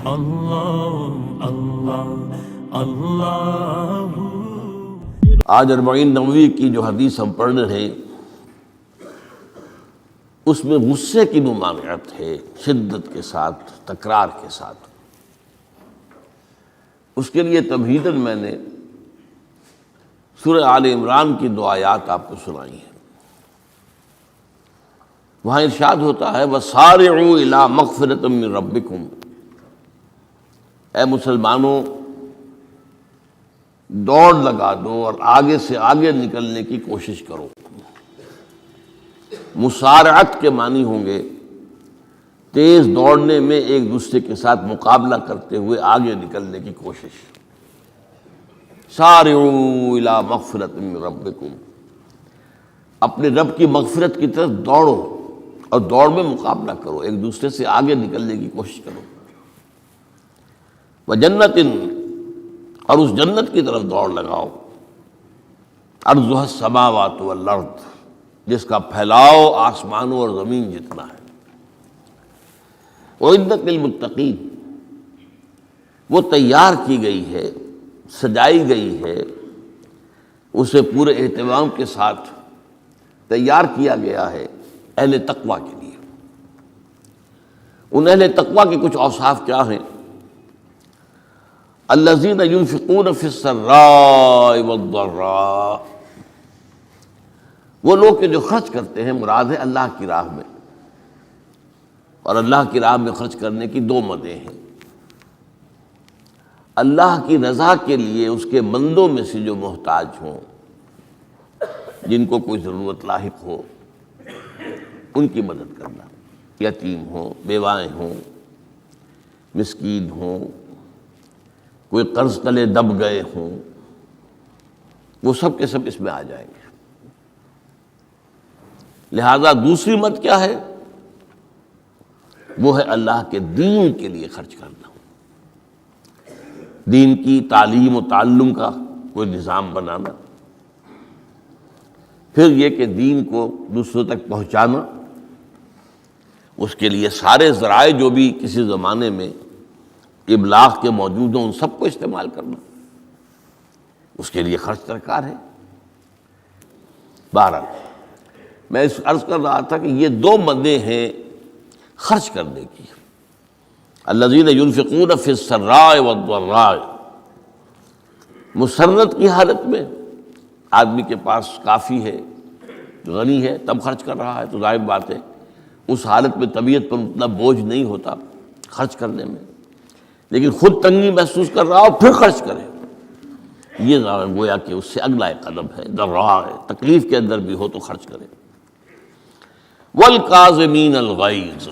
اللہ اللہ اللہ۔ آج 40 نووی کی جو حدیث ہم پڑھ رہے ہیں اس میں غصے کی ممانعت ہے، شدت کے ساتھ، تکرار کے ساتھ۔ اس کے لیے تمہیداً میں نے سورہ آل عمران کی 2 آیات آپ کو سنائی ہیں۔ وہاں ارشاد ہوتا ہے وَسَارِعُوا إِلَىٰ مَغْفِرَةٍ مِّن رَبِّكُمْ، اے مسلمانوں دوڑ لگا دو اور آگے سے آگے نکلنے کی کوشش کرو۔ مسارعت کے معنی ہوں گے تیز دوڑنے میں ایک دوسرے کے ساتھ مقابلہ کرتے ہوئے آگے نکلنے کی کوشش۔ سارعوا الی مغفرۃ من ربکم، اپنے رب کی مغفرت کی طرف دوڑو اور دوڑ میں مقابلہ کرو، ایک دوسرے سے آگے نکلنے کی کوشش کرو۔ وجنت، اور اس جنت کی طرف دوڑ لگاؤ، عرضها السماوات والارض، جس کا پھیلاؤ آسمانوں اور زمین جتنا ہے۔ وَأُعِدَّتْ لِلْمُتَّقِينَ، وہ تیار کی گئی ہے، سجائی گئی ہے، اسے پورے اہتمام کے ساتھ تیار کیا گیا ہے اہل تقویٰ کے لیے۔ ان اہل تقویٰ کے کچھ اوصاف کیا ہیں؟ الذین ينفقون فی السراء والضراء، وہ لوگ کہ جو خرچ کرتے ہیں، مراد ہے اللہ کی راہ میں، اور اللہ کی راہ میں خرچ کرنے کی 2 مدیں ہیں۔ اللہ کی رضا کے لیے اس کے بندوں میں سے جو محتاج ہوں، جن کو کوئی ضرورت لاحق ہو، ان کی مدد کرنا، یتیم ہوں، بیوائیں ہوں، مسکین ہوں، کوئی قرض تلے دب گئے ہوں، وہ سب کے سب اس میں آ جائیں گے۔ لہذا دوسری مد کیا ہے؟ وہ ہے اللہ کے دین کے لیے خرچ کرنا، دین کی تعلیم و تعلم کا کوئی نظام بنانا، پھر یہ کہ دین کو دوسروں تک پہنچانا، اس کے لیے سارے ذرائع جو بھی کسی زمانے میں ابلاغ کے موجود ہوں ان سب کو استعمال کرنا، اس کے لیے خرچ درکار ہے۔ بہرحال میں اس عرض کر رہا تھا کہ یہ 2 مدیں ہیں خرچ کرنے کی۔ الذین ينفقون فی السراء والضراء، مسرت کی حالت میں آدمی کے پاس کافی ہے، غنی ہے، تب خرچ کر رہا ہے، تو ظاہر بات ہے اس حالت میں طبیعت پر اتنا بوجھ نہیں ہوتا خرچ کرنے میں، لیکن خود تنگی محسوس کر رہا ہو پھر خرچ کرے، یہ گویا کہ اس سے اگلا ایک قدم ہے، ضراء ہے، تکلیف کے اندر بھی ہو تو خرچ کرے۔ والکاظمین الغیظ،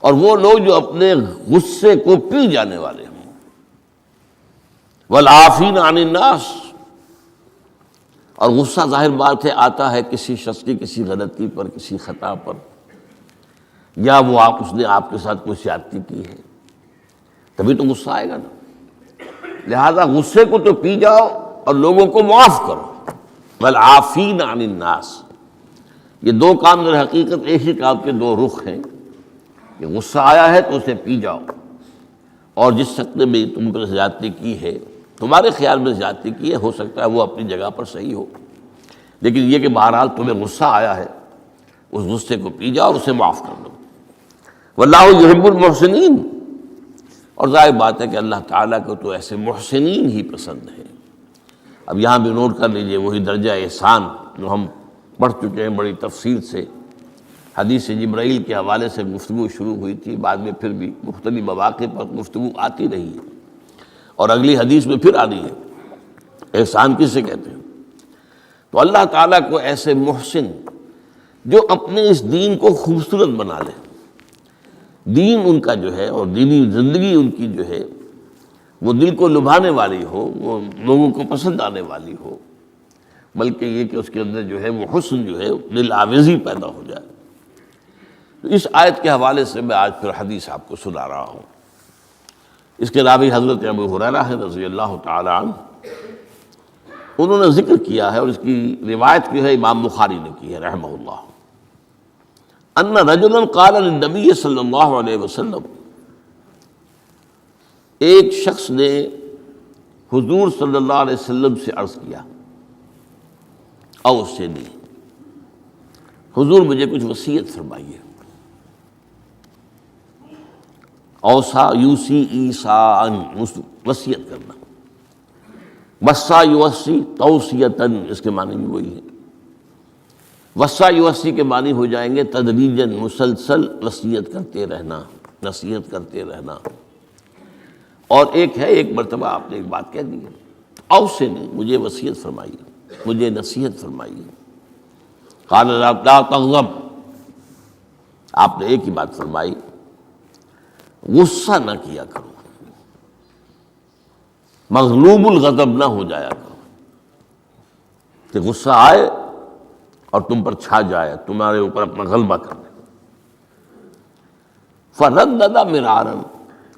اور وہ لوگ جو اپنے غصے کو پی جانے والے ہوں۔ والعافین عن الناس، اور غصہ ظاہر بات ہے آتا ہے کسی شخص کی کسی غلطی پر، کسی خطا پر، یا وہ اس نے آپ کے ساتھ کوئی زیادتی کی ہے، تبھی تو غصہ آئے گا نا۔ لہذا غصے کو تو پی جاؤ اور لوگوں کو معاف کرو۔ والعافین عن الناس، یہ 2 کام در حقیقت ایک ہی کام کے 2 رخ ہیں، کہ غصہ آیا ہے تو اسے پی جاؤ، اور جس شخص نے بھی تم پر زیادتی کی ہے، تمہارے خیال میں زیادتی کی ہے، ہو سکتا ہے وہ اپنی جگہ پر صحیح ہو، لیکن یہ کہ بہرحال تمہیں غصہ آیا ہے، اس غصے کو پی جاؤ اور اسے معاف کر دو۔ واللہ یحب المحسنین، اور ظاہر بات ہے کہ اللہ تعالیٰ کو تو ایسے محسنین ہی پسند ہے۔ اب یہاں بھی نوٹ کر لیجئے وہی درجہ احسان جو ہم پڑھ چکے ہیں بڑی تفصیل سے، حدیث جبرائیل کے حوالے سے گفتگو شروع ہوئی تھی، بعد میں پھر بھی مختلف مواقع پر گفتگو آتی رہی ہے، اور اگلی حدیث میں پھر آ رہی ہے احسان کسے کہتے ہیں۔ تو اللہ تعالیٰ کو ایسے محسن جو اپنے اس دین کو خوبصورت بنا لے، دین ان کا جو ہے اور دینی زندگی ان کی جو ہے وہ دل کو لبھانے والی ہو، وہ لوگوں کو پسند آنے والی ہو، بلکہ یہ کہ اس کے اندر جو ہے وہ حسن جو ہے دل آویزی پیدا ہو جائے۔ تو اس آیت کے حوالے سے میں آج پھر حدیث آپ کو سنا رہا ہوں۔ اس کے راوی حضرت ابو ہریرہ ہے رضی اللہ تعالی عنہ، انہوں نے ذکر کیا ہے اور اس کی روایت کی ہے امام بخاری نے کی ہے رحمہ اللہ، ان رجلا قال للنبی صلی اللہ علیہ وسلم، ایک شخص نے حضور صلی اللہ علیہ وسلم سے عرض کیا، اوصی نہیں، حضور مجھے کچھ وصیت فرمائیے۔ اوصا یوسی ایصاءً، وصیت کرنا، وصا یوصی توصیتاً، اس کے معنی بھی وہی ہے۔ وصا یوصی کے معنی ہو جائیں گے تدریجاً، مسلسل وصیت کرتے رہنا، نصیحت کرتے رہنا۔ اور ایک ہے، ایک مرتبہ آپ نے ایک بات کہہ دی ہے، اوصی نہیں، مجھے وصیت فرمائیے، مجھے نصیحت فرمائیے۔ قال لا تغضب، آپ نے ایک ہی بات فرمائی، غصہ نہ کیا کرو، مغلوب الغضب نہ ہو جایا کرو، کہ غصہ آئے اور تم پر چھا جائے، تمہارے اوپر اپنا غلبہ کر دے۔ فردد مرارا،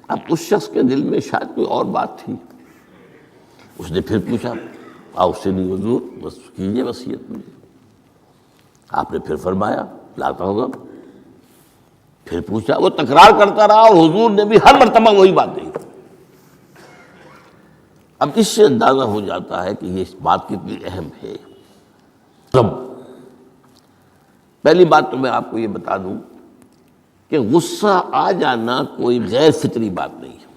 اب اس شخص کے دل میں شاید کوئی اور بات تھی، اس نے پھر پوچھا، اوصنی حضور، بس کیجیے وصیت مجھے۔ آپ نے پھر فرمایا لا تغضب، پھر پوچھا، وہ تکرار کرتا رہا اور حضور نے بھی ہر مرتبہ وہی بات کہی۔ اب اس سے اندازہ ہو جاتا ہے کہ یہ بات کتنی اہم ہے۔ پہلی بات تو میں آپ کو یہ بتا دوں کہ غصہ آ جانا کوئی غیر فطری بات نہیں ہے۔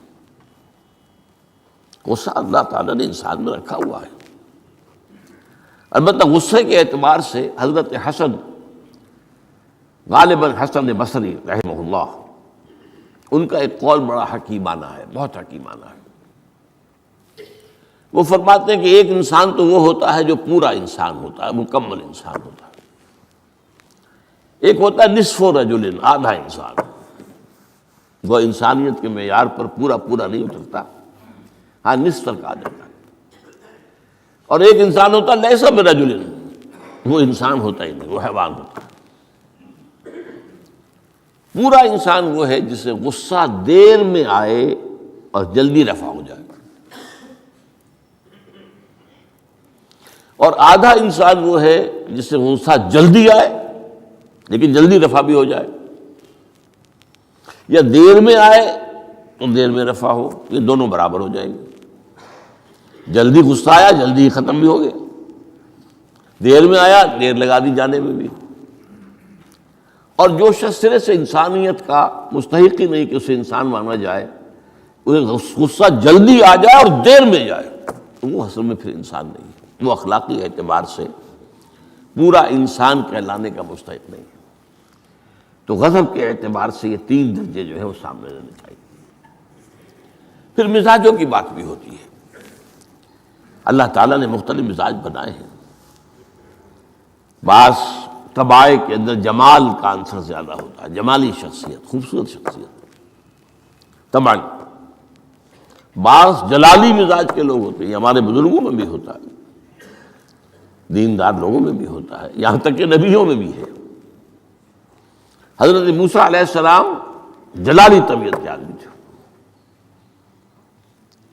غصہ اللہ تعالیٰ نے انسان میں رکھا ہوا ہے۔ البتہ غصے کے اعتبار سے حضرت حسن، غالباً حسن بصری رحمہ اللہ، ان کا ایک قول بڑا حکیمانہ ہے، بہت حکیمانہ ہے۔ وہ فرماتے ہیں کہ ایک انسان تو وہ ہوتا ہے جو پورا انسان ہوتا ہے، مکمل انسان ہوتا ہے، ایک ہوتا ہے نصف رجل، آدھا انسان، وہ انسانیت کے معیار پر پورا نہیں اترتا، ہاں نصف تک آ جاتا ہے۔ اور ایک انسان ہوتا ہے لیس برجل، وہ انسان ہوتا ہی نہیں، وہ حیوان ہوتا ہے۔ پورا انسان وہ ہے جسے غصہ دیر میں آئے اور جلدی رفع ہو جائے، اور آدھا انسان وہ ہے جسے غصہ جلدی آئے لیکن جلدی رفع بھی ہو جائے، یا دیر میں آئے تو دیر میں رفع ہو، یہ دونوں برابر ہو جائیں گے۔ جلدی غصہ آیا، جلدی ختم بھی ہو گیا، دیر میں آیا، دیر لگا دی جانے میں بھی۔ اور جو شخص سرے سے انسانیت کا مستحق ہی نہیں کہ اسے انسان مانا جائے، اسے غصہ جلدی آ جائے اور دیر میں جائے، تو وہ اصل میں پھر انسان نہیں ہے، وہ اخلاقی اعتبار سے پورا انسان کہلانے کا مستحق نہیں ہے۔ تو غضب کے اعتبار سے یہ تین درجے جو ہے وہ سامنے رہنے چاہیے۔ پھر مزاجوں کی بات بھی ہوتی ہے۔ اللہ تعالیٰ نے مختلف مزاج بنائے ہیں، بعض طبائع کے اندر جمال کا عنصر زیادہ ہوتا ہے، جمالی شخصیت، خوبصورت شخصیت طبعاً۔ بعض جلالی مزاج کے لوگ ہوتے ہیں، یہ ہمارے بزرگوں میں بھی ہوتا ہے، دیندار لوگوں میں بھی ہوتا ہے، یہاں تک کہ نبیوں میں بھی ہے۔ حضرت موسیٰ علیہ السلام جلالی طبیعت کے آدمی تھے،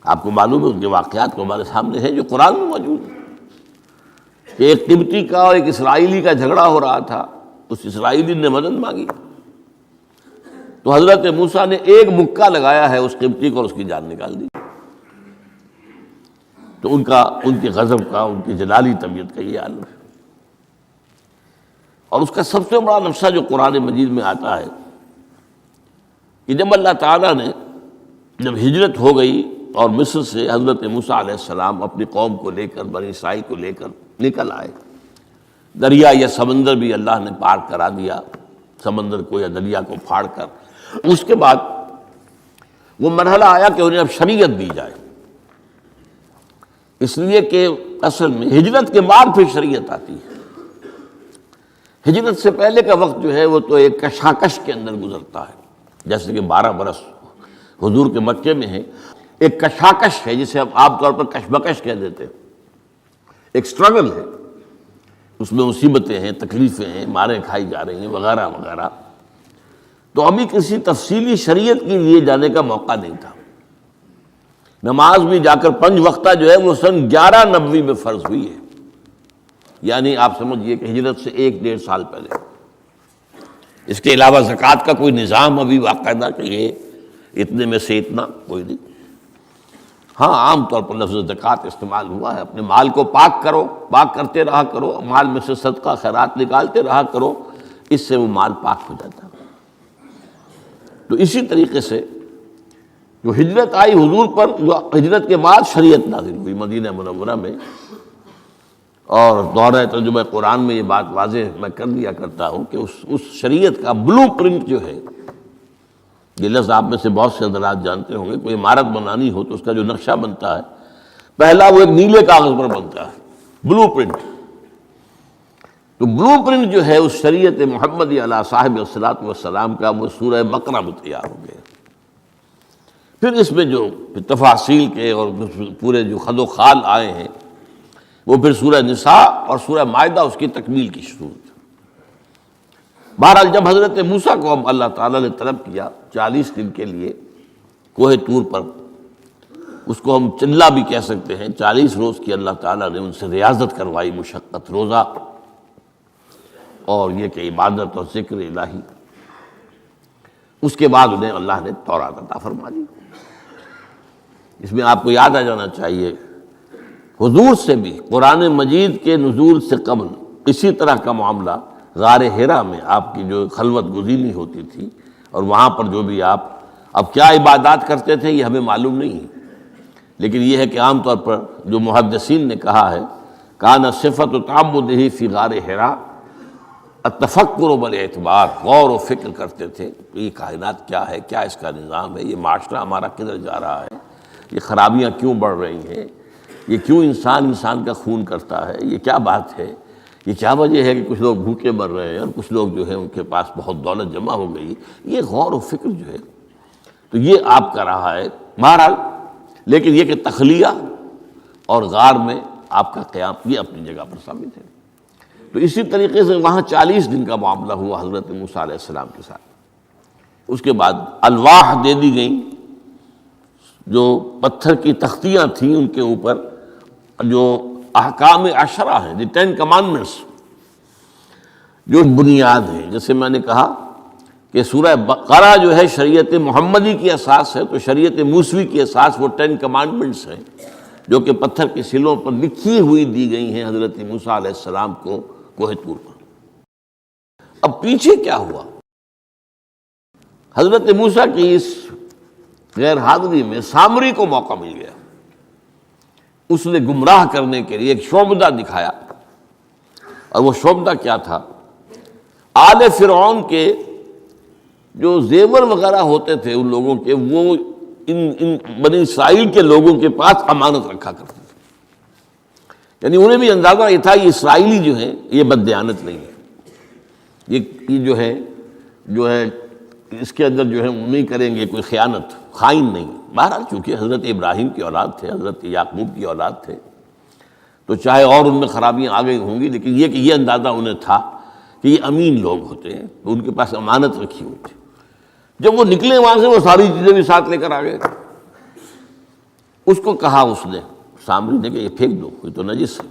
آپ کو معلوم ہے، ان کے واقعات تو ہمارے سامنے ہیں جو قرآن میں موجود ہیں، کہ ایک قبطی کا اور ایک اسرائیلی کا جھگڑا ہو رہا تھا، اس اسرائیلی نے مدد مانگی تو حضرت موسیٰ نے ایک مکہ لگایا ہے اس قبطی کو اور اس کی جان نکال دی۔ تو ان کے غضب کا، ان کی جلالی طبیعت کا یہ عالم ہے۔ اور اس کا سب سے بڑا نقشہ جو قرآن مجید میں آتا ہے کہ جب اللہ تعالیٰ نے جب ہجرت ہو گئی اور مصر سے حضرت موسیٰ علیہ السلام اپنی قوم کو لے کر، بنی اسرائیل کو لے کر نکل آئے، دریا یا سمندر بھی اللہ نے پار کرا دیا، سمندر کو یا دریا کو پھاڑ کر، اس کے بعد وہ مرحلہ آیا کہ انہیں اب شریعت دی جائے، اس لیے کہ اصل میں ہجرت کے بعد پھر شریعت آتی ہے۔ ہجرت سے پہلے کا وقت جو ہے وہ تو ایک کشاکش کے اندر گزرتا ہے، جیسے کہ 12 برس حضور کے مکے میں ہے، ایک کشاکش ہے جسے ہم عام طور پر کشمکش کہہ دیتے ہیں، ایک سٹرگل ہے، اس میں مصیبتیں ہیں، تکلیفیں ہیں، ماریں کھائی جا رہی ہیں وغیرہ وغیرہ۔ تو ابھی کسی تفصیلی شریعت کے لیے جانے کا موقع نہیں تھا۔ نماز بھی جا کر 5 وقتہ جو ہے وہ سن 1190 میں فرض ہوئی ہے، یعنی آپ سمجھئے کہ ہجرت سے 1-1.5 سال پہلے۔ اس کے علاوہ زکوٰۃ کا کوئی نظام ابھی باقاعدہ کہ یہ اتنے میں سے اتنا کوئی نہیں۔ ہاں عام طور پر لفظ زکوٰۃ استعمال ہوا ہے، اپنے مال کو پاک کرو، پاک کرتے رہا کرو، مال میں سے صدقہ خیرات نکالتے رہا کرو، اس سے وہ مال پاک ہو جاتا ہے۔ تو اسی طریقے سے جو ہجرت آئی حضور پر، جو ہجرت کے بعد شریعت نازل ہوئی مدینہ منورہ میں، اور دورہ ترجمہ قرآن میں یہ بات واضح میں کر دیا کرتا ہوں کہ اس شریعت کا بلو پرنٹ جو ہے، یہ لفظ آپ میں سے بہت سے حضرات جانتے ہوں گے، کوئی عمارت بنانی ہو تو اس کا جو نقشہ بنتا ہے پہلا وہ ایک نیلے کاغذ پر بنتا ہے، بلو پرنٹ۔ تو بلو پرنٹ جو ہے اس شریعت محمدی علی صاحب الصلاۃ والسلام کا، وہ سورہ بقرہ میں تیار ہو گیا۔ پھر اس میں جو تفاصیل کے اور پورے جو خد و خال آئے ہیں وہ پھر سورہ نساء اور سورہ مائدہ اس کی تکمیل کی صورت۔ بہرحال جب حضرت موسیٰ کو اب اللہ تعالیٰ نے طلب کیا 40 دن کے لیے کوہ طور پر، اس کو ہم چلہ بھی کہہ سکتے ہیں، 40 روز کی اللہ تعالیٰ نے ان سے ریاضت کروائی، مشقت، روزہ اور یہ کہ عبادت اور ذکر الہی۔ اس کے بعد انہیں اللہ نے تورات عطا فرما دی۔ اس میں آپ کو یاد آ جانا چاہیے حضور سے بھی قرآن مجید کے نزول سے قبل اسی طرح کا معاملہ غار حرا میں آپ کی جو خلوت گزینی ہوتی تھی، اور وہاں پر جو بھی آپ اب کیا عبادات کرتے تھے یہ ہمیں معلوم نہیں ہے، لیکن یہ ہے کہ عام طور پر جو محدثین نے کہا ہے کان صفت تعبدہ فی غار حرا التفکر بالاعتبار، غور و فکر کرتے تھے یہ کائنات کیا ہے، کیا اس کا نظام ہے، یہ معاشرہ ہمارا کدھر جا رہا ہے، یہ خرابیاں کیوں بڑھ رہی ہیں، یہ کیوں انسان کا خون کرتا ہے، یہ کیا بات ہے، یہ کیا وجہ ہے کہ کچھ لوگ بھوکے مر رہے ہیں اور کچھ لوگ جو ہے ان کے پاس بہت دولت جمع ہو گئی، یہ غور و فکر جو ہے تو یہ آپ کا رہا ہے بہرحال۔ لیکن یہ کہ تخلیہ اور غار میں آپ کا قیام یہ اپنی جگہ پر ثابت ہے۔ تو اسی طریقے سے وہاں 40 دن کا معاملہ ہوا حضرت موسیٰ علیہ السلام کے ساتھ۔ اس کے بعد الواح دے دی گئیں، جو پتھر کی تختیاں تھیں ان کے اوپر جو احکام عشرہ ہیں، دی 10 کمانڈمنٹس، جو بنیاد ہیں۔ جیسے میں نے کہا کہ سورہ بقرہ جو ہے شریعت محمدی کی اساس ہے، تو شریعت موسوی کی اساس وہ 10 کمانڈمنٹس ہیں جو کہ پتھر کی سلوں پر لکھی ہوئی دی گئی ہیں حضرت موسیٰ علیہ السلام کو کوہ طور پر۔ اب پیچھے کیا ہوا؟ حضرت موسیٰ کی اس غیر حاضری میں سامری کو موقع مل گیا، اس نے گمراہ کرنے کے لیے ایک شعبدہ دکھایا، اور وہ شعبدہ کیا تھا؟ آل فرعون کے جو زیور وغیرہ ہوتے تھے ان لوگوں کے، وہ ان بنی اسرائیل کے لوگوں کے پاس امانت رکھا کرتے تھے، یعنی انہیں بھی اندازہ یہ تھا یہ اسرائیلی جو ہیں یہ بددیانت نہیں ہے، یہ جو ہے اس کے اندر جو ہے وہ نہیں کریں گے کوئی خیانت، خائن نہیں۔ بہرحال چونکہ حضرت ابراہیم کی اولاد تھے، حضرت یعقوب کی اولاد تھے، تو چاہے اور ان میں خرابیاں آ گئی ہوں گی، لیکن یہ کہ یہ اندازہ انہیں تھا کہ یہ امین لوگ ہوتے ہیں، تو ان کے پاس امانت رکھی ہوئی تھی۔ جب وہ نکلے وہاں سے وہ ساری چیزیں بھی ساتھ لے کر آ گئے۔ اس کو کہا اس نے سامری نے کہ یہ پھینک دو، یہ تو نجس ہے،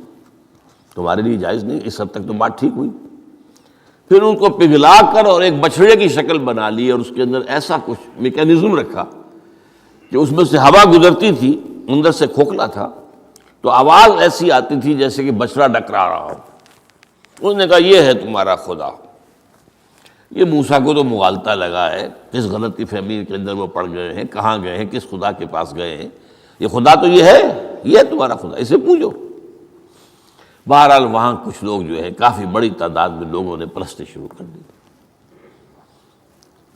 تمہارے لیے جائز نہیں۔ اس حد تک تو بات ٹھیک ہوئی۔ پھر ان کو پگھلا کر اور ایک بچھڑے کی شکل بنا لی، اور اس کے اندر ایسا کچھ میکینزم رکھا کہ اس میں سے ہوا گزرتی تھی، اندر سے کھوکھلا تھا، تو آواز ایسی آتی تھی جیسے کہ بچڑا ڈکرا رہا ہو۔ انہوں نے کہا یہ ہے تمہارا خدا۔ یہ موسیٰ کو تو مغالطہ لگا ہے، کس غلطی فہمی کے اندر وہ پڑ گئے ہیں، کہاں گئے ہیں، کس خدا کے پاس گئے ہیں، یہ خدا تو یہ ہے تمہارا خدا، اسے پوجو۔ بہرحال وہاں کچھ لوگ جو ہے کافی بڑی تعداد میں لوگوں نے پرستی شروع کر دی۔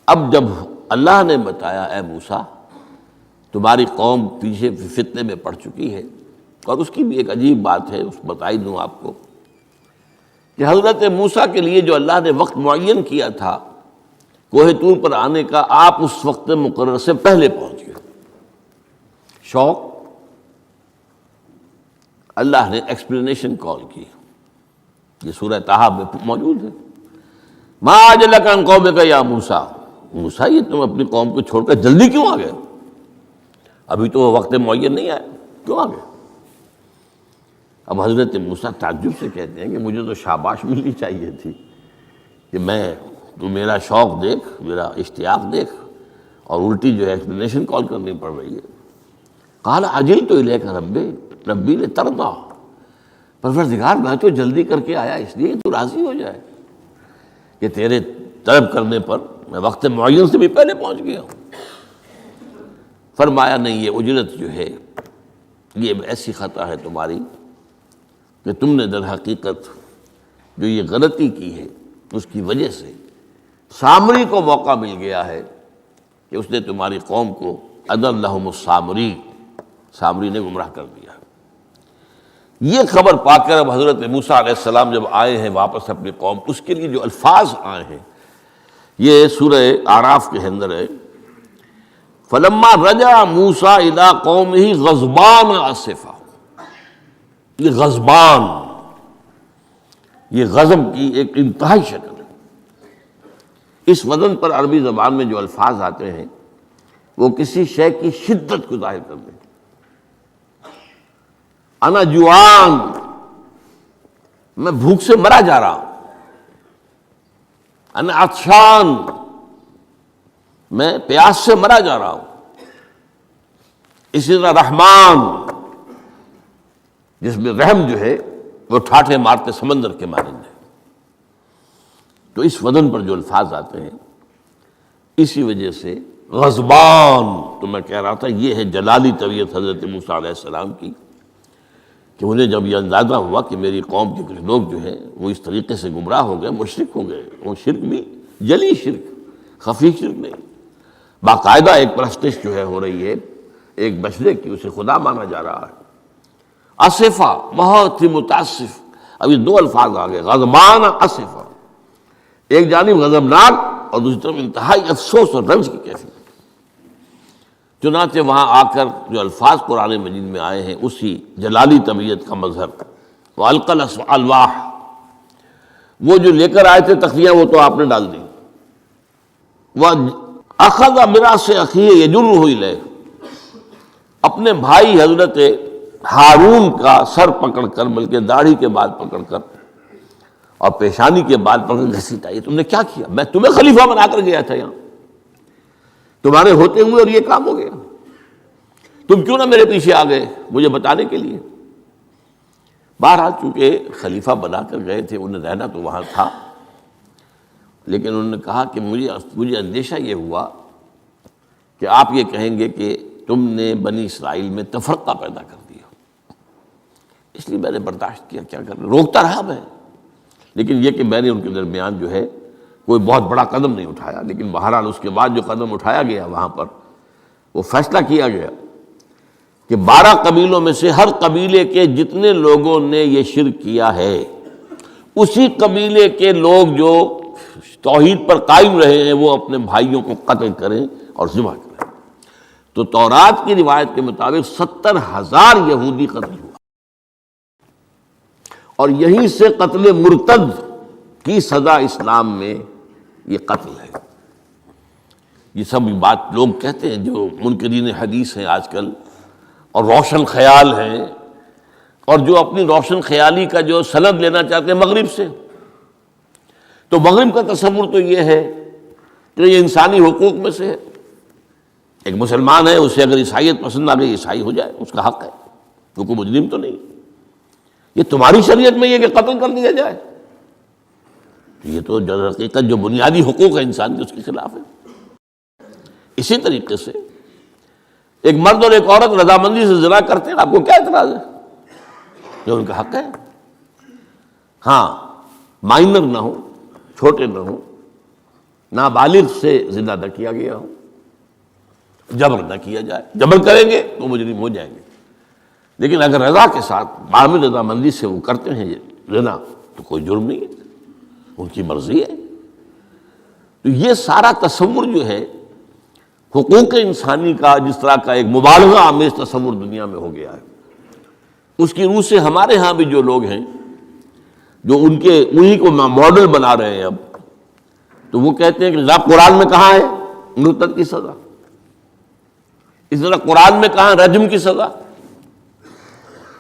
اب جب اللہ نے بتایا اے موسیٰ تمہاری قوم پیچھے فتنے میں پڑ چکی ہے، اور اس کی بھی ایک عجیب بات ہے، اس بتائی دوں آپ کو کہ حضرت موسیٰ کے لیے جو اللہ نے وقت معین کیا تھا کوہ طور پر آنے کا، آپ اس وقت مقرر سے پہلے پہنچ گئے۔ شوق اللہ نے ایکسپلینیشن کال کی، یہ سورہ طٰہٰ میں موجود ہے۔ ما اعجلک عن قومک یا موسیٰ، موسیٰ یہ تم اپنی قوم کو چھوڑ کر جلدی کیوں آ گئے؟ ابھی تو وہ وقت معین نہیں آیا، کیوں آ گئے؟ اب حضرت موسیٰ تعجب سے کہتے ہیں کہ مجھے تو شاباش ملنی چاہیے تھی کہ تو میرا شوق دیکھ، میرا اشتیاق دیکھ، اور الٹی جو ہے ایکسپلینیشن کال کرنی پڑ رہی ہے۔ قال عجلت الیک ربی لترضی، پروردگار میں تو جلدی کر کے آیا اس لیے تو راضی ہو جائے کہ تیرے طلب کرنے پر میں وقت معین سے بھی پہلے پہنچ گیا ہوں۔ فرمایا نہیں، یہ اجرت جو ہے یہ ایسی خطا ہے تمہاری کہ تم نے در حقیقت جو یہ غلطی کی ہے اس کی وجہ سے سامری کو موقع مل گیا ہے کہ اس نے تمہاری قوم کو اضل لہم السامری، سامری نے گمراہ کر دیا۔ یہ خبر پا کر اب حضرت موسیٰ علیہ السلام جب آئے ہیں واپس اپنی قوم، اس کے لیے جو الفاظ آئے ہیں یہ سورہ اعراف کے اندر ہے، فلما رجع موسیٰ الی قومہ غضبان آسفا۔ یہ غضبان، یہ غضب کی ایک انتہائی شکل ہے۔ اس وزن پر عربی زبان میں جو الفاظ آتے ہیں وہ کسی شے کی شدت کو ظاہر کرتے ہیں۔ انا جوعان، میں بھوک سے مرا جا رہا ہوں۔ انا عطشان، میں پیاس سے مرا جا رہا ہوں۔ اسی طرح رحمان، جس میں رحم جو ہے وہ ٹھاٹھے مارتے سمندر کے مانند ہے۔ تو اس وزن پر جو الفاظ آتے ہیں اسی وجہ سے غضبان، تو میں کہہ رہا تھا یہ ہے جلالی طبیعت حضرت موسیٰ علیہ السلام کی، کہ انہیں جب یہ اندازہ ہوا کہ میری قوم کے کچھ لوگ جو ہیں وہ اس طریقے سے گمراہ ہو گئے، مشرک ہو گئے، وہ شرک بھی جلی شرک، خفی شرک نہیں، باقاعدہ ایک پرستش جو ہے ہو رہی ہے ایک بشرے کی، اسے خدا مانا جا رہا ہے۔ اسفا، بہت ہی متاسف۔ اب یہ دو الفاظ آ گئے، غضبان اسفا، ایک جانب غضبناک اور دوسری طرف انتہائی افسوس اور رنج کی کیفیت۔ چنانچہ وہاں آ کر جو الفاظ قرآن مجید میں آئے ہیں اسی جلالی طبیعت کا مظہر، وَأَلْقَى الْأَلْوَاحَ، وہ جو لے کر آئے تھے تختیاں وہ تو آپ نے ڈال دی۔ وَأَخَذَ مِرَاسَ أَخِيهِ يَجُرُّهُ إِلَيْهِ، اپنے بھائی حضرت ہارون کا سر پکڑ کر، بلکہ داڑھی کے بال پکڑ کر اور پیشانی کے بال پکڑ کر گھسیٹا، یہ تم نے کیا کیا؟ میں تمہیں خلیفہ بنا کر گیا تھا یہاں، تمہارے ہوتے ہوئے اور یہ کام ہو گیا، تم کیوں نہ میرے پیچھے آ گئے مجھے بتانے کے لیے؟ بہرحال چونکہ خلیفہ بنا کر گئے تھے، انہیں رہنا تو وہاں تھا، لیکن انہوں نے کہا کہ مجھے اندیشہ یہ ہوا کہ آپ یہ کہیں گے کہ تم نے بنی اسرائیل میں تفرقہ پیدا کر دیا، اس لیے میں نے برداشت کیا، کیا کر روکتا رہا میں، لیکن یہ کہ میں نے ان کے درمیان جو ہے کوئی بہت بڑا قدم نہیں اٹھایا۔ لیکن بہرحال اس کے بعد جو قدم اٹھایا گیا وہاں پر وہ فیصلہ کیا گیا کہ 12 قبیلوں میں سے ہر قبیلے کے جتنے لوگوں نے یہ شرک کیا ہے اسی قبیلے کے لوگ جو توحید پر قائم رہے ہیں وہ اپنے بھائیوں کو قتل کریں اور ذبح کریں۔ تو تورات کی روایت کے مطابق 70,000 یہودی قتل ہوا، اور یہیں سے قتل مرتد کی سزا اسلام میں یہ قتل ہے۔ یہ سب بات لوگ کہتے ہیں جو منکرین حدیث ہیں آج کل اور روشن خیال ہیں، اور جو اپنی روشن خیالی کا جو سند لینا چاہتے ہیں مغرب سے، تو مغرب کا تصور تو یہ ہے کہ یہ انسانی حقوق میں سے ہے، ایک مسلمان ہے اسے اگر عیسائیت پسند آ گئی عیسائی ہو جائے، اس کا حق ہے، وہ کوئی مجرم تو نہیں۔ یہ تمہاری شریعت میں یہ کہ قتل کر دیا جائے، یہ تو در حقیقت جو بنیادی حقوق ہے انسان کے اس کے خلاف ہے۔ اسی طریقے سے ایک مرد اور ایک عورت رضامندی سے زنا کرتے ہیں، آپ کو کیا اعتراض ہے؟ یہ ان کا حق ہے۔ ہاں، مائنر نہ ہو، چھوٹے نہ ہو، نابالغ سے زنا نہ کیا گیا ہو، جبر نہ کیا جائے، جبر کریں گے تو مجرم ہو جائیں گے، لیکن اگر رضا کے ساتھ باہمی رضامندی سے وہ کرتے ہیں زنا تو کوئی جرم نہیں ہے، ان کی مرضی ہے۔ تو یہ سارا تصور جو ہے حقوق انسانی کا جس طرح کا ایک مبالغہ آمیز تصور دنیا میں ہو گیا ہے، اس کی روح سے ہمارے ہاں بھی جو لوگ ہیں جو انہی کو ماڈل بنا رہے ہیں اب، تو وہ کہتے ہیں کہ ذا قرآن میں کہاں ہے مرتد کی سزا، اس طرح قرآن میں کہاں رجم کی سزا؟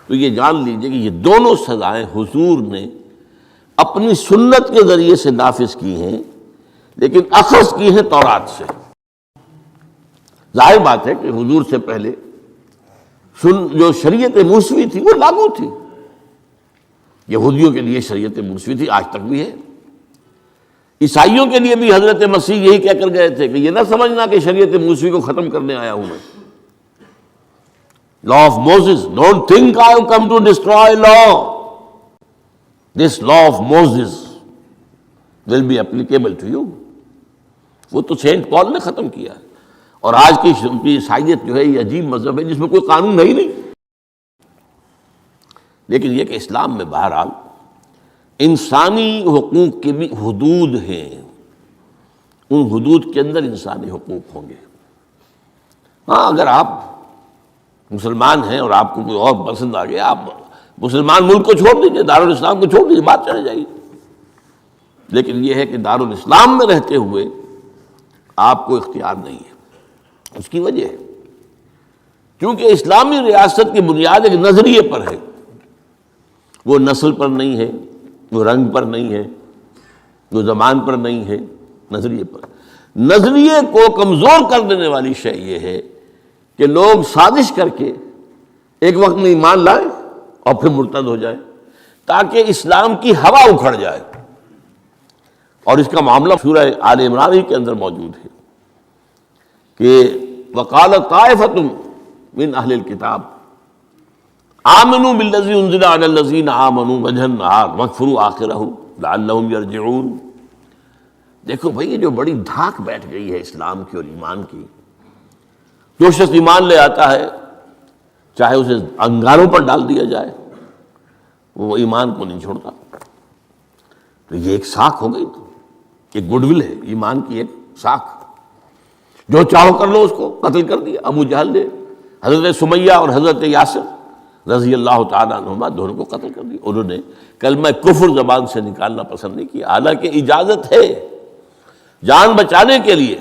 تو یہ جان لیجئے کہ یہ دونوں سزائیں حضور نے اپنی سنت کے ذریعے سے نافذ کی ہیں، لیکن اخذ کی ہیں تورات سے۔ ظاہر بات ہے کہ حضور سے پہلے جو شریعت موسوی تھی وہ لاگو تھی. یہودیوں کے لیے شریعت موسوی تھی، آج تک بھی ہے. عیسائیوں کے لیے بھی حضرت مسیح یہی کہہ کر گئے تھے کہ یہ نہ سمجھنا کہ شریعت موسوی کو ختم کرنے آیا ہوں میں. Law of Moses, don't think I have come to destroy law. This law of Moses will be applicable to you. وہ تو سینٹ پال نے ختم کیا ہے. اور آج کی عیسائیت جو ہے یہ عجیب مذہب ہے جس میں کوئی قانون ہے ہی نہیں. لیکن یہ کہ اسلام میں بہرحال انسانی حقوق کے بھی حدود ہیں، ان حدود کے اندر انسانی حقوق ہوں گے. ہاں اگر آپ مسلمان ہیں اور آپ کو کوئی اور پسند آ گیا، آپ مسلمان ملک کو چھوڑ دیجیے، دارالاسلام کو چھوڑ دیجیے، بات چلے جائے گی. لیکن یہ ہے کہ دارالاسلام میں رہتے ہوئے آپ کو اختیار نہیں ہے. اس کی وجہ ہے کیونکہ اسلامی ریاست کی بنیاد ایک نظریے پر ہے. وہ نسل پر نہیں ہے، وہ رنگ پر نہیں ہے، وہ زبان پر نہیں ہے، نظریے پر. نظریے کو کمزور کر دینے والی شے یہ ہے کہ لوگ سازش کر کے ایک وقت میں ایمان لائیں اور پھر مرتد ہو جائیں تاکہ اسلام کی ہوا اکھڑ جائے. اور اس کا معاملہ سورہ آل عمران ہی کے اندر موجود ہے کہ وقالت طائفۃ من اہل الکتاب آمنوا بالذی انزل علی الذین آمنوا وجہ النہار واکفروا آخرہ لعلہم یرجعون. دیکھو بھائی یہ جو بڑی دھاک بیٹھ گئی ہے اسلام کی اور ایمان کی. جو شخص ایمان لے آتا ہے چاہے اسے انگاروں پر ڈال دیا جائے وہ ایمان کو نہیں چھوڑتا. تو یہ ایک ساکھ ہو گئی، تو ایک گڈ ول ہے ایمان کی، ایک ساکھ. جو چاہو کر لو اس کو قتل کر دیا. ابو جہل نے حضرت سمیہ اور حضرت یاسر رضی اللہ تعالیٰ عنہما دونوں کو قتل کر دیا. انہوں نے کلمہ کفر زبان سے نکالنا پسند نہیں کیا، حالانکہ اجازت ہے جان بچانے کے لیے.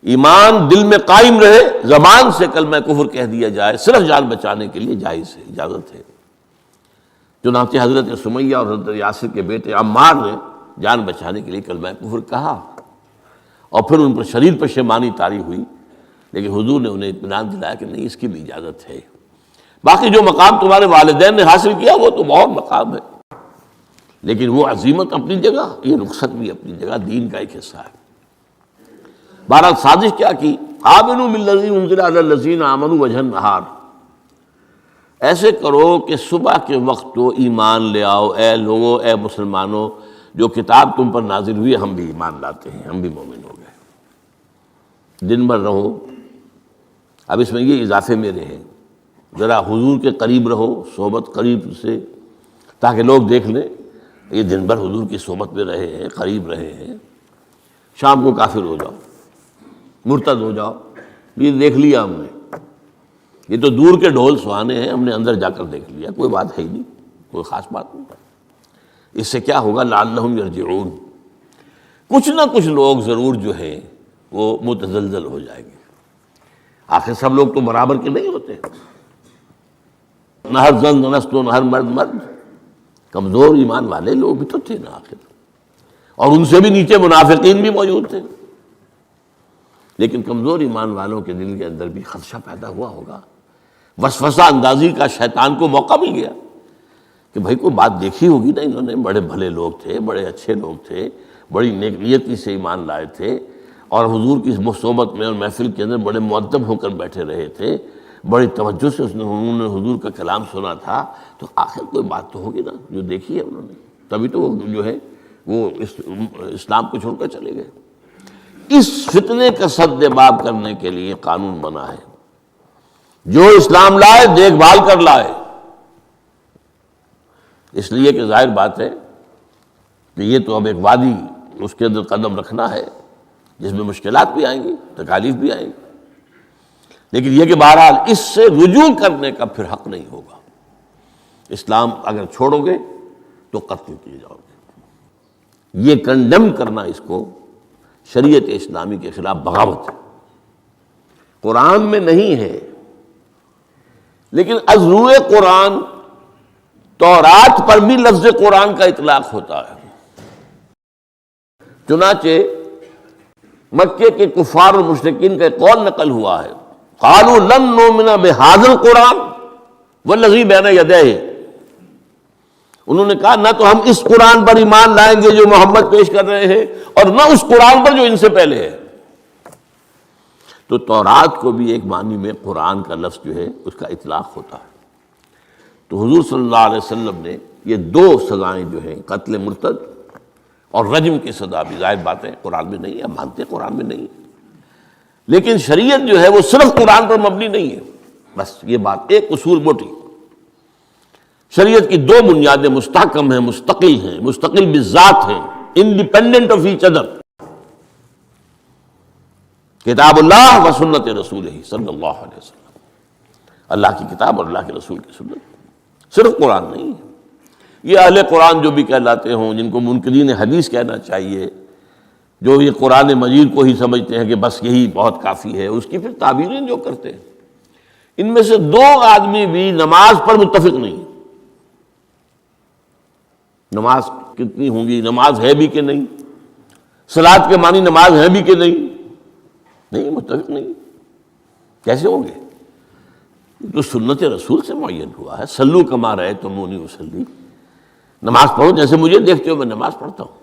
ایمان دل میں قائم رہے، زبان سے کلمہ کفر کہہ دیا جائے صرف جان بچانے کے لیے جائز ہے، اجازت ہے. چنانچہ حضرت سمیہ اور حضرت یاسر کے بیٹے عمار نے جان بچانے کے لیے کلمہ کفر کہا اور پھر ان پر شدید پشیمانی طاری ہوئی. لیکن حضور نے انہیں اطمینان دلایا کہ نہیں، اس کی بھی اجازت ہے. باقی جو مقام تمہارے والدین نے حاصل کیا وہ تو بہت مقام ہے، لیکن وہ عظیمت اپنی جگہ، یہ رخصت بھی اپنی جگہ، دین کا ایک حصہ ہے. بہرحال سازش کیا کی؟ آمنوا بالذی انزل علی الذین آمنوا وجہ النہار. ایسے کرو کہ صبح کے وقت تو ایمان لے آؤ، اے لوگو، اے مسلمانوں، جو کتاب تم پر نازل ہوئی ہم بھی ایمان لاتے ہیں، ہم بھی مومن ہو گئے. دن بھر رہو. اب اس میں یہ اضافے میرے ہیں، ذرا حضور کے قریب رہو، صحبت قریب سے، تاکہ لوگ دیکھ لیں یہ دن بھر حضور کی صحبت میں رہے ہیں، قریب رہے ہیں. شام کو کافر ہو جاؤ، مرتد ہو جاؤ، یہ دیکھ لیا ہم نے، یہ تو دور کے ڈھول سہانے ہیں، ہم نے اندر جا کر دیکھ لیا، کوئی بات ہے ہی نہیں، کوئی خاص بات نہیں. اس سے کیا ہوگا؟ لعلہم یرجعون. کچھ نہ کچھ لوگ ضرور جو ہیں وہ متزلزل ہو جائیں گے. آخر سب لوگ تو برابر کے نہیں ہوتے، نہ ہر زن نست و نہ ہر مرد مرد. کمزور ایمان والے لوگ بھی تو تھے نا آخر، اور ان سے بھی نیچے منافقین بھی موجود تھے. لیکن کمزور ایمان والوں کے دل کے اندر بھی خدشہ پیدا ہوا ہوگا، وسوسہ اندازی کا شیطان کو موقع مل گیا کہ بھائی کوئی بات دیکھی ہوگی نا، انہوں نے بڑے بھلے لوگ تھے، بڑے اچھے لوگ تھے، بڑی نیک نیتی سے ایمان لائے تھے، اور حضور کی صحبت میں اور محفل کے اندر بڑے مؤدب ہو کر بیٹھے رہے تھے، بڑی توجہ سے انہوں نے حضور کا کلام سنا تھا. تو آخر کوئی بات تو ہوگی نا جو دیکھی ہے انہوں نے، تبھی تو وہ جو ہے وہ اسلام کو چھوڑ کر چلے گئے. اس فتنے کا سد باب کرنے کے لیے قانون بنا ہے، جو اسلام لائے دیکھ بھال کر لائے. اس لیے کہ ظاہر بات ہے کہ یہ تو اب ایک وادی، اس کے اندر قدم رکھنا ہے جس میں مشکلات بھی آئیں گی، تکالیف بھی آئیں گی. لیکن یہ کہ بہرحال اس سے رجوع کرنے کا پھر حق نہیں ہوگا. اسلام اگر چھوڑو گے تو قتل کیے جاؤ گے. یہ کنڈم کرنا اس کو شریعت اسلامی کے خلاف بغاوت ہے. قرآن میں نہیں ہے، لیکن از روئے قرآن تورات پر بھی لفظ قرآن کا اطلاق ہوتا ہے. چنانچہ مکے کے کفار اور مشرکین کا قول نقل ہوا ہے قالوا لن نؤمن بهذا القرآن والذی بین یدیہ، انہوں نے کہا نہ تو ہم اس قرآن پر ایمان لائیں گے جو محمد پیش کر رہے ہیں، اور نہ اس قرآن پر جو ان سے پہلے ہے۔ تو تورات کو بھی ایک معنی میں قرآن کا لفظ جو ہے اس کا اطلاق ہوتا ہے۔ تو حضور صلی اللہ علیہ وسلم نے یہ دو سزائیں جو ہیں، قتل مرتد اور رجم کی سزا بھی، ظاہر بات ہے قرآن میں نہیں ہے، ہم مانتے ہیں قرآن میں نہیں ہے، لیکن شریعت جو ہے وہ صرف قرآن پر مبنی نہیں ہے۔ بس یہ بات ایک اصول موٹی، شریعت کی دو بنیادیں مستحکم ہیں، مستقل بالذات ہیں، انڈیپینڈنٹ آف ایچ ادر، کتاب اللہ و سنت رسول صلی اللہ علیہ وسلم، اللہ کی کتاب اور اللہ کے رسول کی سنت، صرف قرآن نہیں ہے۔ یہ اہل قرآن جو بھی کہلاتے ہوں، جن کو منکرین حدیث کہنا چاہیے، جو یہ قرآن مجید کو ہی سمجھتے ہیں کہ بس یہی بہت کافی ہے، اس کی پھر تعبیریں جو کرتے ہیں، ان میں سے دو آدمی بھی نماز پر متفق نہیں۔ نماز کتنی ہوں گی، نماز ہے بھی کہ نہیں، صلاۃ کے معنی نماز ہے بھی کہ نہیں، متفق نہیں، کیسے ہوں گے؟ تو سنت رسول سے معین ہوا ہے، صلو کما رأیتمونی اصلی، نماز پڑھو جیسے مجھے دیکھتے ہو میں نماز پڑھتا ہوں،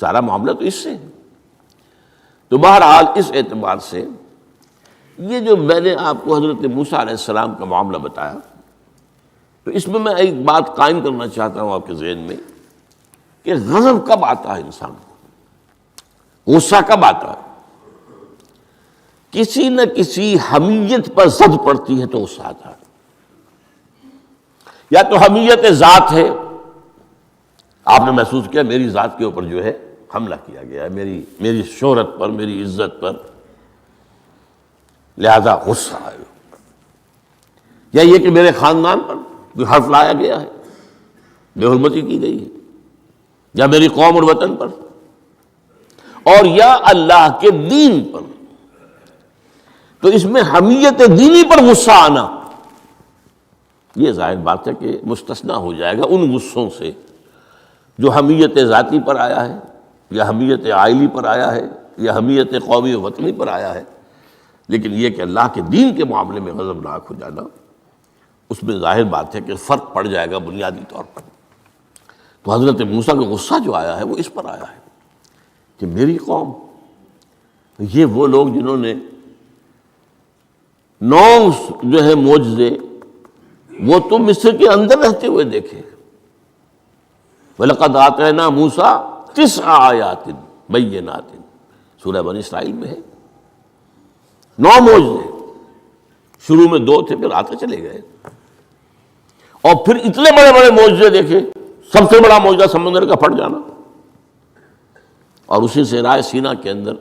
سارا معاملہ تو اس سے ہے۔ تو بہرحال اس اعتبار سے یہ جو میں نے آپ کو حضرت موسیٰ علیہ السلام کا معاملہ بتایا، تو اس میں ایک بات قائم کرنا چاہتا ہوں آپ کے ذہن میں، کہ غضب کب آتا ہے انسان کو، غصہ کب آتا ہے؟ کسی نہ کسی حمیت پر زد پڑتی ہے تو غصہ آتا ہے، یا تو حمیت ذات ہے، آپ نے محسوس کیا میری ذات کے اوپر جو ہے حملہ کیا گیا ہے، میری شہرت پر، میری عزت پر، لہذا غصہ آئے، یا یہ کہ میرے خاندان پر کوئی حرف لایا گیا ہے، بے حرمتی کی گئی ہے، یا میری قوم اور وطن پر، اور یا اللہ کے دین پر، تو اس میں حمیت دینی پر غصہ آنا یہ ظاہر بات ہے کہ مستثنیٰ ہو جائے گا ان غصوں سے جو حمیت ذاتی پر آیا ہے، یا حمیت عائلی پر آیا ہے، یا حمیت قومی و وطنی پر آیا ہے۔ لیکن یہ کہ اللہ کے دین کے معاملے میں غضبناک ہو جانا، اس میں ظاہر بات ہے کہ فرق پڑ جائے گا بنیادی طور پر۔ تو حضرت موسیٰ کا غصہ جو آیا ہے وہ اس پر آیا ہے کہ میری قوم، یہ وہ لوگ جنہوں نے 9 جو ہے معجزے وہ تو مصر کے اندر رہتے ہوئے دیکھے، وَلَقَدْ آتَيْنَا مُوسَىٰ 9 آیات بینات، سورہ بنی اسرائیل میں ہے، 9 معجزے، شروع میں 2 تھے پھر آتے چلے گئے، اور پھر اتنے بڑے بڑے معجزے دیکھے۔ سب سے بڑا معجزہ سمندر کا پھٹ جانا، اور اسی صحرائے سینا کے اندر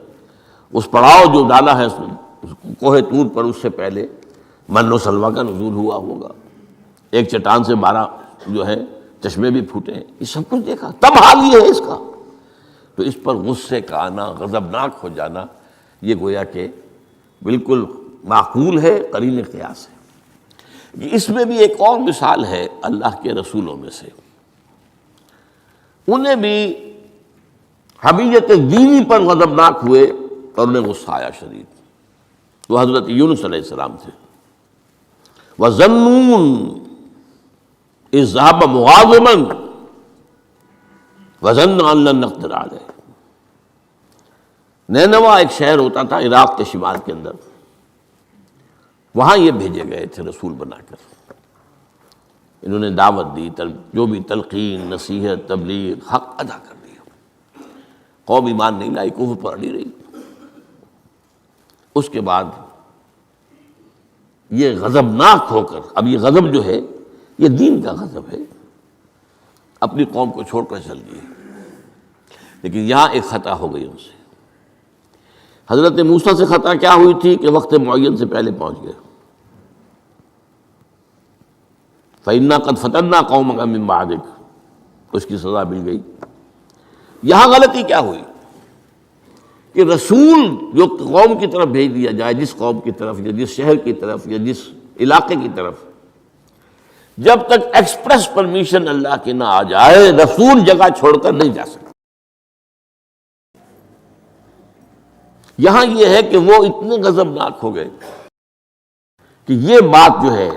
اس پڑاؤ جو ڈالا ہے کوہ طور پر، اس سے پہلے من و سلویٰ کا نزول ہوا ہوگا، ایک چٹان سے 12 جو ہے چشمے بھی پھوٹے ہیں، یہ سب کچھ دیکھا، تب حال یہ ہے اس کا۔ تو اس پر غصے کا آنا، غضبناک ہو جانا، یہ گویا کہ بالکل معقول ہے، قرین قیاس ہے۔ اس میں بھی ایک اور مثال ہے اللہ کے رسولوں میں سے، انہیں بھی حمیت دینی پر غضبناک ہوئے اور انہیں غصہ آیا شدید، تو حضرت یونس علیہ السلام تھے۔ وَظَنُّونَ إِذْ ذَهَبَ مُغَاضِبًا وَظَنَّ أَن لَّن نَّقْدِرَ عَلَيْهِ، نینوا ایک شہر ہوتا تھا عراق کے شمال کے اندر، وہاں یہ بھیجے گئے تھے رسول بنا کر، انہوں نے دعوت دی، جو بھی تلقین، نصیحت، تبلیغ، حق ادا کر دیا، قوم ایمان نہیں لائی، کفر پر اڑی رہی۔ اس کے بعد یہ غضبناک ہو کر، اب یہ غضب جو ہے یہ دین کا غضب ہے، اپنی قوم کو چھوڑ کر چل دیے، لیکن یہاں ایک خطا ہو گئی ان سے۔ حضرت موسیٰ سے خطا کیا ہوئی تھی کہ وقت معین سے پہلے پہنچ گئے، فَإِنَّا قَدْ فَتَنَّا قَوْمَكَ مِن بَعْدِكَ، اس کی سزا مل گئی۔ یہاں غلطی کیا ہوئی کہ رسول جو قوم کی طرف بھیج دیا جائے، جس قوم کی طرف یا جس شہر کی طرف یا جس علاقے کی طرف، جب تک ایکسپریس پرمیشن اللہ کی نہ آ جائے، رسول جگہ چھوڑ کر نہیں جا سکتا۔ یہاں یہ ہے کہ وہ اتنے غضبناک ہو گئے کہ یہ بات جو ہے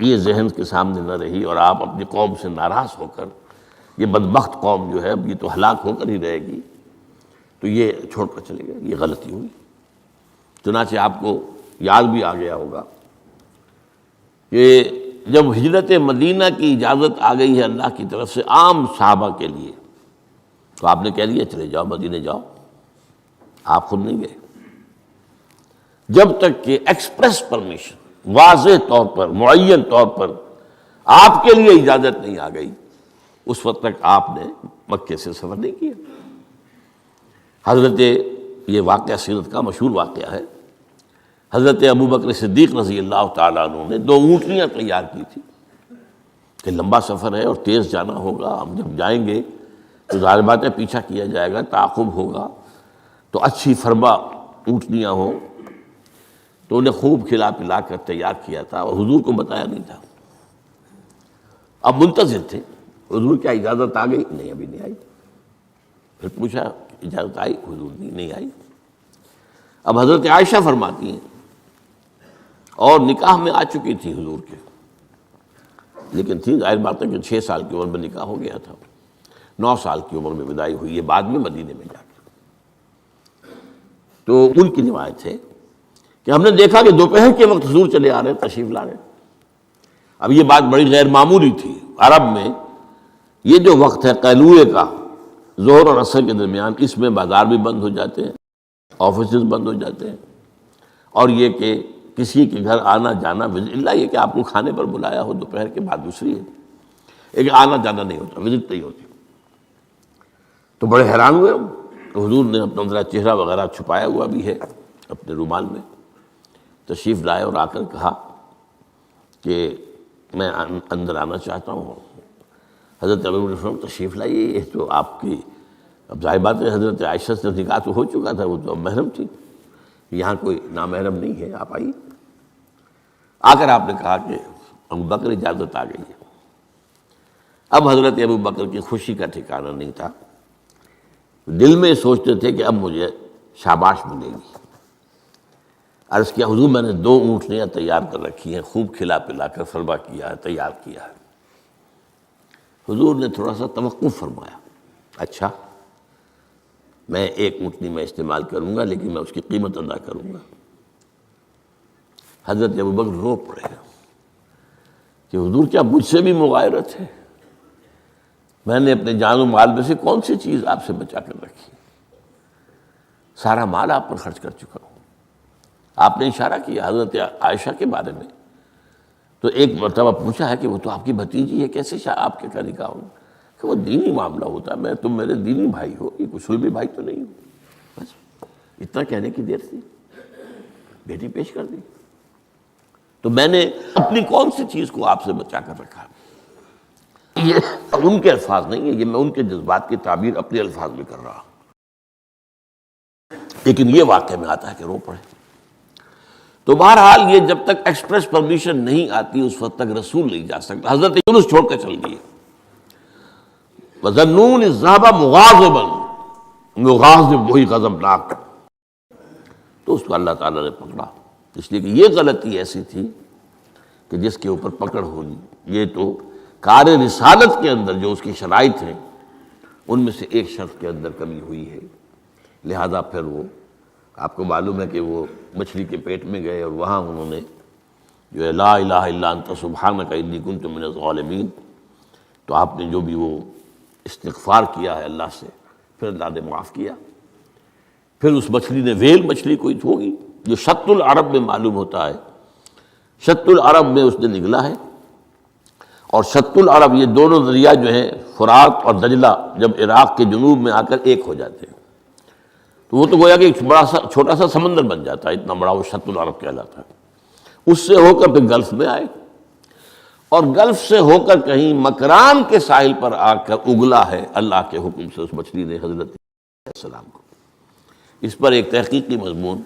یہ ذہن کے سامنے نہ رہی اور آپ اپنی قوم سے ناراض ہو کر یہ بدبخت قوم جو ہے اب یہ تو ہلاک ہو کر ہی رہے گی، تو یہ چھوڑ کر چلے گئے، یہ غلطی ہوئی۔ چنانچہ آپ کو یاد بھی آ گیا ہوگا کہ جب ہجرت مدینہ کی اجازت آ گئی ہے اللہ کی طرف سے عام صحابہ کے لیے، تو آپ نے کہہ دیا چلے جاؤ مدینے جاؤ، آپ خود نہیں گئے جب تک کہ ایکسپریس پرمیشن، واضح طور پر معین طور پر آپ کے لیے اجازت نہیں آ گئی، اس وقت تک آپ نے مکے سے سفر نہیں کیا۔ حضرت یہ واقعہ سیرت کا مشہور واقعہ ہے، حضرت ابوبکر صدیق رضی اللہ تعالیٰ عنہ نے 2 اونٹنیاں تیار کی تھی کہ لمبا سفر ہے اور تیز جانا ہوگا، ہم جب جائیں گے تو ظاہر بات ہے پیچھا کیا جائے گا، تعاقب ہوگا، تو اچھی فربا اونٹنیاں ہوں، تو انہیں خوب کھلا پلا کر تیار کیا تھا اور حضور کو بتایا نہیں تھا۔ اب منتظر تھے حضور کیا اجازت آ گئی؟ نہیں ابھی نہیں آئی۔ پھر پوچھا اجازت آئی؟ حضور نہیں آئی۔ اب حضرت عائشہ فرماتی ہیں اور نکاح میں آ چکی تھی حضور کے، لیکن تھی ظاہر بات ہے کہ 6 سال کی عمر میں نکاح ہو گیا تھا، 9 سال کی عمر میں وداعی ہوئی ہے بعد میں مدینے میں جا کے۔ تو ان کی روایت ہے کہ ہم نے دیکھا کہ دوپہر کے وقت حضور چلے آ رہے، تشریف لا رہے۔ اب یہ بات بڑی غیر معمولی تھی، عرب میں یہ جو وقت ہے قیلولے کا، ظہر اور عصر کے درمیان، اس میں بازار بھی بند ہو جاتے ہیں، آفیسز بند ہو جاتے ہیں، اور یہ کہ کسی کے گھر آنا جانا، اللہ یہ کہ آپ کو کھانے پر بلایا ہو دوپہر کے بعد دوسری ہے، ایک آنا جانا نہیں ہوتا، وزٹ نہیں ہوتی۔ تو بڑے حیران ہوئے ہم، تو حضور نے اپنا ذرا چہرہ وغیرہ چھپایا ہوا بھی ہے اپنے رومال میں، تشریف لائے اور آ کر کہا کہ میں اندر آنا چاہتا ہوں۔ حضرت ابو تشریف لائیے، یہ تو آپ کی، اب ظاہر بات ہے حضرت عائشہ سے نکاح تو ہو چکا تھا، وہ تو اب محرم تھی، یہاں کوئی نامحرم نہیں ہے، آپ آئیے۔ آ کر آپ نے کہا کہ ابو بکر اجازت آ گئی ہے۔ اب حضرت ابو بکر کی خوشی کا ٹھکانہ نہیں تھا، دل میں سوچتے تھے کہ اب مجھے شاباش ملے گی۔ عرض کیا حضور میں نے 2 اونٹنیاں تیار کر رکھی ہیں، خوب کھلا پلا کر فربا کیا ہے، تیار کیا ہے۔ حضور نے تھوڑا سا توقف فرمایا، اچھا میں 1 اونٹنی میں استعمال کروں گا لیکن میں اس کی قیمت ادا کروں گا۔ حضرت ابوبکر رو پڑے کہ حضور کیا مجھ سے بھی مغایرت ہے؟ میں نے اپنے جان و مال میں سے کون سی چیز آپ سے بچا کر رکھی؟ سارا مال آپ پر خرچ کر چکا ہوں۔ آپ نے اشارہ کیا حضرت عائشہ کے بارے میں، تو ایک مرتبہ پوچھا ہے کہ وہ تو آپ کی بھتیجی ہے، کیسے آپ کے کا نکاح ہوگا؟ کہ وہ دینی معاملہ ہوتا ہے، تم میرے دینی بھائی ہو، یہ کوئی سلبی بھائی تو نہیں ہو۔ بس اتنا کہنے کی دیر تھی، بیٹی پیش کر دی۔ تو میں نے اپنی کون سی چیز کو آپ سے بچا کر رکھا؟ یہ ان کے الفاظ نہیں ہے، یہ میں ان کے جذبات کی تعبیر اپنے الفاظ میں کر رہا ہوں، لیکن یہ واقعہ میں آتا ہے کہ رو پڑے۔ تو بہرحال یہ جب تک ایکسپریس پرمیشن نہیں آتی اس وقت تک رسول نہیں جا سکتا۔ حضرت یونس چھوڑ کر چل دیے، وَظَنُّونِ الذَّهَبَ مُغَاضِبًا، مغاضب وہی غضبناک، تو اس کو اللہ تعالیٰ نے پکڑا، اس لیے کہ یہ غلطی ایسی تھی کہ جس کے اوپر پکڑ ہونی۔ یہ تو کار رسالت کے اندر جو اس کی شرائط ہیں ان میں سے ایک شرط کے اندر کمی ہوئی ہے، لہذا پھر وہ آپ کو معلوم ہے کہ وہ مچھلی کے پیٹ میں گئے اور وہاں انہوں نے جو ہے لا الہ الا انت سبحانک انی کنت من الظالمین، تو آپ نے جو بھی وہ استغفار کیا ہے اللہ سے، پھر اللہ نے معاف کیا۔ پھر اس مچھلی نے، ویل مچھلی کوئی ہوگی جو شط العرب میں معلوم ہوتا ہے، شط العرب میں اس نے نگلا ہے، اور شط العرب یہ دونوں دریا جو ہیں فرات اور دجلہ جب عراق کے جنوب میں آ کر ایک ہو جاتے ہیں تو وہ تو گویا کہ ایک بڑا سا چھوٹا سا سمندر بن جاتا ہے، اتنا بڑا وہ شط العرب کہلاتا ہے۔ اس سے ہو کر پھر گلف میں آئے، اور گلف سے ہو کر کہیں مکران کے ساحل پر آ کر اگلا ہے اللہ کے حکم سے اس مچھلی نے حضرت علیہ السلام کو۔ اس پر ایک تحقیقی مضمون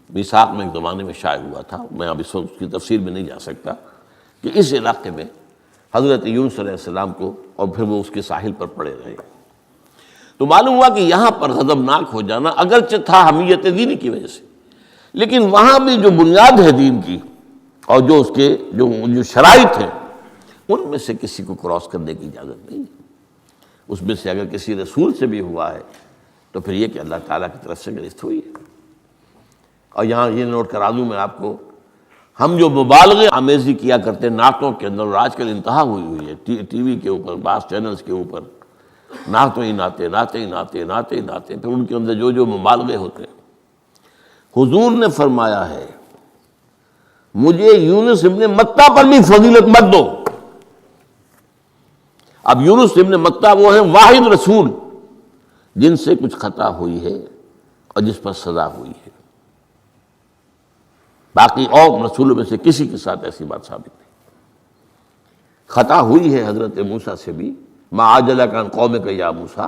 میثاق میں ایک زمانے میں شائع ہوا تھا، میں اب اس وقت اس کی تفصیل میں نہیں جا سکتا، کہ اس علاقے میں حضرت یونس علیہ السلام کو اور پھر وہ اس کے ساحل پر پڑے رہے، تو معلوم ہوا کہ یہاں پر غضبناک ہو جانا اگرچہ تھا حمیت دینی کی وجہ سے، لیکن وہاں بھی جو بنیاد ہے دین کی اور جو اس کے جو شرائط ہیں ان میں سے کسی کو کراس کرنے کی اجازت نہیں ہے۔ اس میں سے اگر کسی رسول سے بھی ہوا ہے تو پھر یہ کہ اللہ تعالیٰ کی طرف سے گرفت ہوئی ہے۔ اور یہاں یہ نوٹ کرا دوں میں آپ کو، ہم جو مبالغے آمیزی کیا کرتے ہیں نعتوں کے اندر، اور آج کل انتہا ہوئی ہے ٹی وی کے اوپر، بعض چینلز کے اوپر نعتوں ہی نعتیں، نعتیں ہی نعتیں، نعتیں ہی نعتیں، پھر ان کے اندر جو مبالغے ہوتے ہیں۔ حضور نے فرمایا ہے مجھے یونس ابن متہ پر بھی فضیلت مت دو۔ اب یونس ابن متہ وہ ہیں واحد رسول جن سے کچھ خطا ہوئی ہے اور جس پر سزا ہوئی ہے، باقی اور رسولوں میں سے کسی کے ساتھ ایسی بات ثابت نہیں۔ خطا ہوئی ہے حضرت موسیٰ سے بھی، ما عجلک عن قومک یا موسیٰ،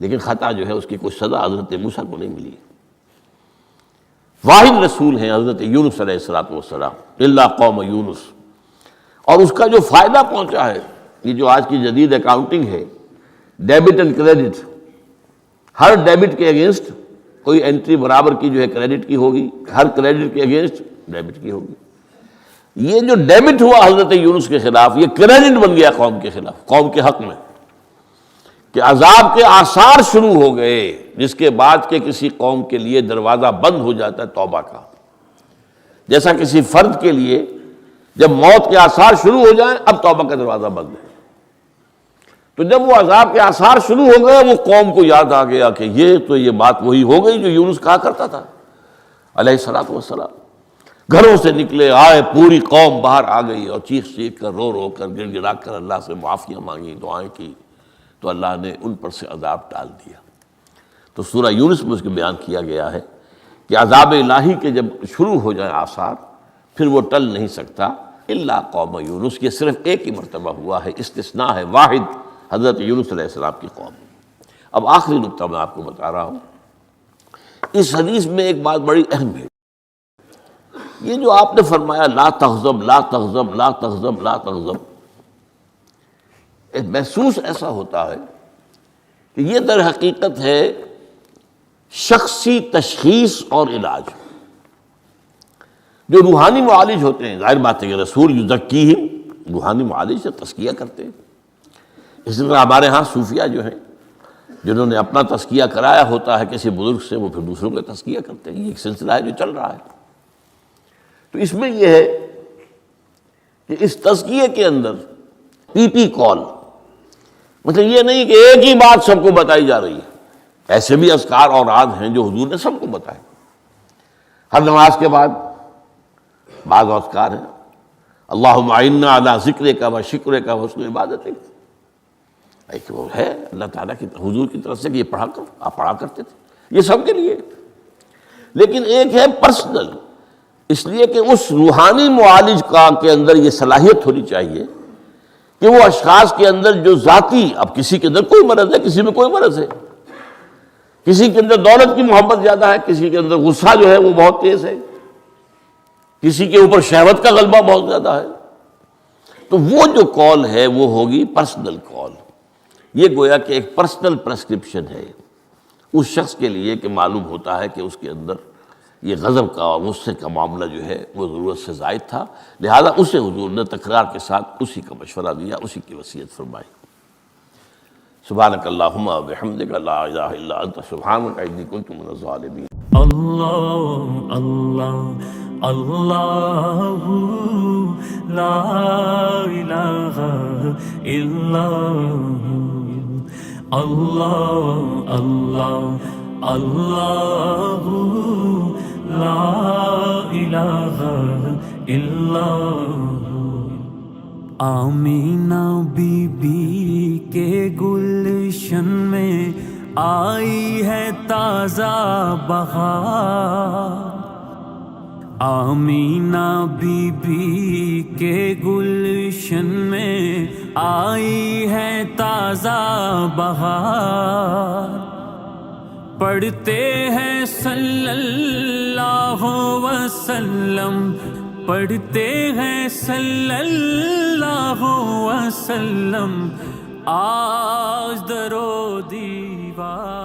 لیکن خطا جو ہے اس کی کوئی سزا حضرت موسیٰ کو نہیں ملی۔ واحد رسول ہیں حضرت یونس علیہ السلام، الا قوم یونس۔ اور اس کا جو فائدہ پہنچا ہے، یہ جو آج کی جدید اکاؤنٹنگ ہے، debit and credit, Hare debit کے اگینسٹ کوئی انٹری برابر کی جو ہے کریڈٹ کی ہوگی، ہر کریڈٹ کے اگینسٹ ڈیبٹ کی ہوگی۔ یہ جو ڈیبٹ ہوا حضرت یونس کے خلاف، یہ کریڈٹ بن گیا قوم کے خلاف، قوم کے حق میں، کہ عذاب کے آثار شروع ہو گئے، جس کے بعد کہ کسی قوم کے لیے دروازہ بند ہو جاتا ہے توبہ کا۔ جیسا کسی فرد کے لیے جب موت کے آثار شروع ہو جائیں اب توبہ کا دروازہ بند ہے، تو جب وہ عذاب کے آثار شروع ہو گئے وہ قوم کو یاد آ گیا کہ یہ بات وہی ہو گئی جو یونس کہا کرتا تھا علیہ السلام۔ گھروں سے نکلے آئے، پوری قوم باہر آ گئی اور چیخ چیخ کر، رو رو کر، گڑ گڑا کر اللہ سے معافیاں مانگی، دعائیں کی، تو اللہ نے ان پر سے عذاب ٹال دیا۔ تو سورہ یونس میں اس کو بیان کیا گیا ہے کہ عذاب الہی کے جب شروع ہو جائیں آثار پھر وہ ٹل نہیں سکتا، الا قوم یونس۔ یہ صرف ایک ہی مرتبہ ہوا ہے، استثناء ہے واحد، حضرت یونس علیہ السلام کی قوم۔ اب آخری نکتہ میں آپ کو بتا رہا ہوں، اس حدیث میں ایک بات بڑی اہم ہے۔ یہ جو آپ نے فرمایا لا تغضب لا تغضب لا تغضب لا تغضب، محسوس ایسا ہوتا ہے کہ یہ در حقیقت ہے شخصی تشخیص اور علاج۔ جو روحانی معالج ہوتے ہیں، ظاہر بات ہے کہ رسول یزکیہم، روحانی معالج سے تزکیہ کرتے ہیں۔ اسی طرح ہمارے ہاں صوفیہ جو ہیں، جنہوں نے اپنا تزکیہ کرایا ہوتا ہے کسی بزرگ سے، وہ پھر دوسروں کا تزکیہ کرتے ہیں۔ یہ ایک سلسلہ ہے جو چل رہا ہے۔ تو اس میں یہ ہے کہ اس تزکیے کے اندر پی کال، مطلب یہ نہیں کہ ایک ہی بات سب کو بتائی جا رہی ہے۔ ایسے بھی اذکار اور راز ہیں جو حضور نے سب کو بتائے۔ ہر نماز کے بعد بعض اذکار ہیں، اللہم اعنا علی ذکرک و شکرک و حسن عبادتک، ایک وہ ہے اللہ تعالیٰ کی حضور کی طرف سے کہ یہ پڑھا کرو، آپ پڑھا کرتے تھے، یہ سب کے لیے۔ لیکن ایک ہے پرسنل، اس لیے کہ اس روحانی معالج کا کے اندر یہ صلاحیت ہونی چاہیے کہ وہ اشخاص کے اندر جو ذاتی، اب کسی کے اندر کوئی مرض ہے، کسی میں کوئی مرض ہے، کسی کے اندر دولت کی محبت زیادہ ہے، کسی کے اندر غصہ جو ہے وہ بہت تیز ہے، کسی کے اوپر شہوت کا غلبہ بہت زیادہ ہے، تو وہ جو کال ہے وہ ہوگی پرسنل کال۔ یہ گویا کہ ایک پرسنل پرسکرپشن ہے اس شخص کے لیے کہ معلوم ہوتا ہے کہ اس کے اندر یہ غضب کا اور غصے کا معاملہ جو ہے وہ ضرورت سے زائد تھا، لہذا اسے حضور نے تکرار کے ساتھ اسی کا مشورہ دیا، اسی کی وصیت فرمائی۔ سبحانک اللہم و بحمدک لا الہ الا انت سبحانک انی کنت من الظالمین۔ اللہ اللہ اللہ لا الہ الا اللہ اللہ اللہ لا الہ الا آمینہ بی بی کے گلشن میں آئی ہے تازہ بہار، آمینہ بی بی کے گلشن میں آئی ہے تازہ بہار، پڑھتے ہیں صلی اللہ وسلم، پڑھتے ہیں صلی اللہ وسلم، آج در و دیوار۔